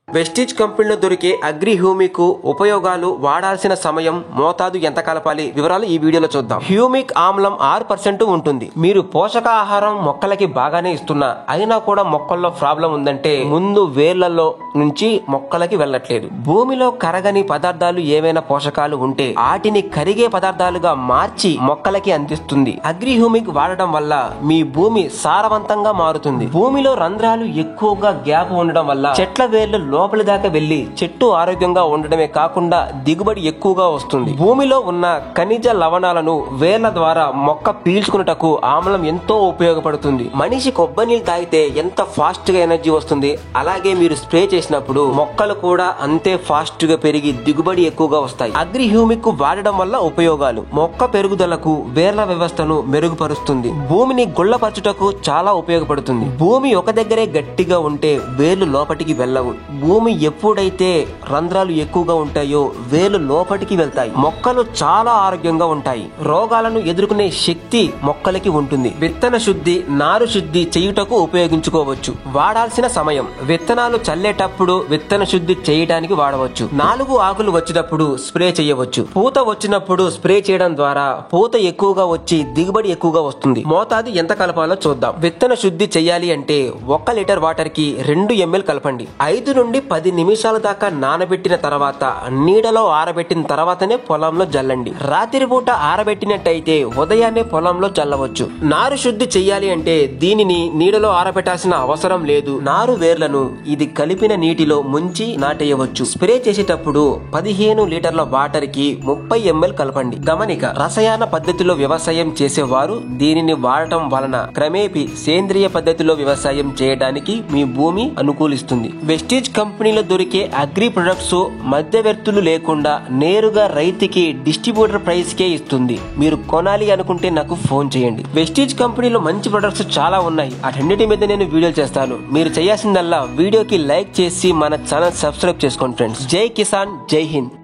Vestige కంపెనీలో దొరికే agri humic ఉపయోగాలు, వాడాల్సిన సమయం, మోతాదు ఎంత కలపాలి వివరాలు ఈ వీడియోలో చూద్దాం. హ్యూమిక్ ఆమ్లం 6% ఉంటుంది. మీరు పోషకాహారం మొక్కలకి బాగానే ఇస్తున్నా అయినా కూడా మొక్కల్లో ప్రాబ్లం ఉందంటే ముందు వేర్లలో నుంచి మొక్కలకి వెళ్ళట్లేదు. భూమిలో కరగని పదార్థాలు ఏవైనా పోషకాలు ఉంటే వాటిని కరిగే పదార్థాలుగా మార్చి మొక్కలకి అందిస్తుంది. అగ్రి హ్యూమిక్ వాడడం వల్ల మీ భూమి సారవంతంగా మారుతుంది. భూమిలో రంధ్రాలు ఎక్కువగా గ్యాప్ ఉండడం వల్ల చెట్ల వేర్లు లోపలి దాకా వెళ్లి చెట్టు ఆరోగ్యంగా ఉండడమే కాకుండా దిగుబడి ఎక్కువగా వస్తుంది. భూమిలో ఉన్న ఖనిజ లవణాలను వేర్ల ద్వారా మొక్క పీల్చుకున్నటకు ఆమ్లం ఎంతో ఉపయోగపడుతుంది. మనిషి కొబ్బరి నీళ్ళు తాగితే ఎంత ఫాస్ట్ గా ఎనర్జీ వస్తుంది, అలాగే మీరు స్ప్రే చేసినప్పుడు మొక్కలు కూడా అంతే ఫాస్ట్ గా పెరిగి దిగుబడి ఎక్కువగా వస్తాయి. అగ్రి హ్యూమిక్ వాడడం వల్ల ఉపయోగాలు: మొక్క పెరుగుదలకు, వేర్ల వ్యవస్థను మెరుగుపరుస్తుంది. భూమిని గుల్లపరచుటకు చాలా ఉపయోగపడుతుంది. భూమి ఒక దగ్గరే గట్టిగా ఉంటే వేర్లు లోపటికి వెళ్ళవు. భూమి ఎప్పుడైతే రంధ్రాలు ఎక్కువగా ఉంటాయో వేర్లు లోపటికి వెళ్తాయి. మొక్కలు చాలా ఆరోగ్యంగా ఉంటాయి. రోగాలను ఎదుర్కొనే శక్తి మొక్కలకి ఉంటుంది. విత్తన శుద్ధి, నారు శుద్ధి చేయుటకు ఉపయోగించుకోవచ్చు. వాడాల్సిన సమయం: విత్తనాలు చల్లేటప్పుడు విత్తన శుద్ధి చేయడానికి వాడవచ్చు. 4 ఆకులు వచ్చినప్పుడు స్ప్రే చేయవచ్చు. పూత వచ్చినప్పుడు స్ప్రే చేయడం ద్వారా పూత ఎక్కువగా వచ్చి దిగుబడి ఎక్కువగా వస్తుంది. మోతాదు ఎంత కలపాలో చూద్దాం. విత్తన శుద్ధి చేయాలి అంటే 1 లీటర్ వాటర్ కి 2 ml కలపండి. 5 నుండి 10 నిమిషాల దాకా నానబెట్టిన తర్వాత నీడలో ఆరబెట్టిన తర్వాతనే పొలంలో జల్లండి. రాత్రి పూట ఆరబెట్టినట్టయితే ఉదయాన్నే పొలంలో చల్లవచ్చు. నారు శుద్ధి చెయ్యాలి అంటే దీనిని నీడలో ఆరబెట్టాల్సిన అవసరం లేదు. నారు వేర్లను ఇది కలిపిన నీటిలో ముంచి నాటేయవచ్చు. స్ప్రే చేసేటప్పుడు 15 లీటర్ల వాటర్ కి 30 ml కలపండి. గమనిక: రసాయన పద్ధతిలో వ్యవసాయం చేసేవారు దీనిని వాడటం వలన క్రమేపీ సేంద్రియ పద్ధతిలో వ్యవసాయం చేయడానికి మీ భూమి అనుకూలిస్తుంది. వెస్టీజ్ కంపెనీలో దొరికే అగ్రి ప్రొడక్ట్స్ మధ్యవర్తులు లేకుండా నేరుగా రైతుకి డిస్ట్రిబ్యూటర్ ప్రైస్ కే ఇస్తుంది. మీరు కొనాలి అనుకుంటే నాకు ఫోన్ చేయండి. వెస్టీజ్ కంపెనీలో మంచి ప్రొడక్ట్స్ చాలా ఉన్నాయి. అటన్నిటి మీద నేను వీడియోలు చేస్తాను. మీరు చేయాల్సిందల్లా వీడియోకి లైక్ చేసి మన ఛానల్ సబ్స్క్రైబ్ చేసుకోండి ఫ్రెండ్స్. జై కిసాన్, జై హింద్.